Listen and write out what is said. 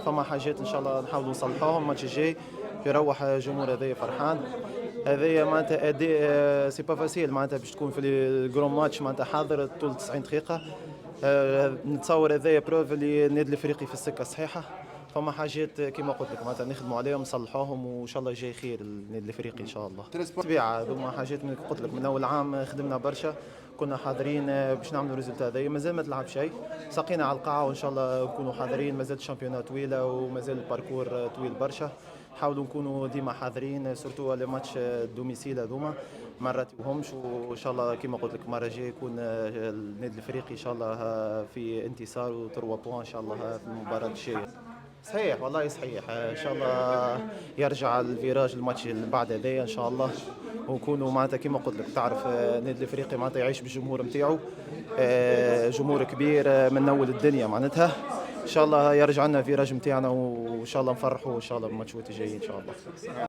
فما حاجات ان شاء الله نحاولوا نصلحوهم الماتش الجاي يروح الجمهور هذايا فرحان. هذايا معناتها اداء سي با فاسيل معناتها باش تكون في الجرون ماتش معناتها حاضر طول 90 دقيقة. نتصور هذايا بروف اللي النادي الافريقي في السكة الصحيحة. فما حاجات كما قلت لك معناتها نخدموا عليهم نصلحوهم وان شاء الله جاي خير النادي الافريقي ان شاء الله. طبيعة هذوما حاجات من قلت لك من اول عام خدمنا برشا، كنا حاضرين باش نعملوا ريزلت هذايا. مازال ما تلعب شيء، ساقينا على القاعة وان شاء الله نكونوا حاضرين. مازال الشامبيونات طويلة ومازال الباركور طويل برشا. نحاولوا نكونوا ديما حاضرين سورتو لي ماتش الدوميسيل هذوما ما نراتيوهمش. وان شاء الله كما قلت لك المره الجايه يكون النادي الافريقي ان شاء الله في انتصار وتروا بوان ان شاء الله في المباراه الجايه. صحيح والله صحيح، ان شاء الله يرجع الفيراج الماتش اللي بعد هذايا ان شاء الله، ونكونوا معناتها كما قلت لك تعرف النادي الافريقي معناتها يعيش بالجمهور نتاعو، جمهور كبير من اول الدنيا معناتها. ان شاء الله يرجع لنا فيراج نتاعنا وان شاء الله نفرحوا ان شاء الله بالماتشات الجايين ان شاء الله.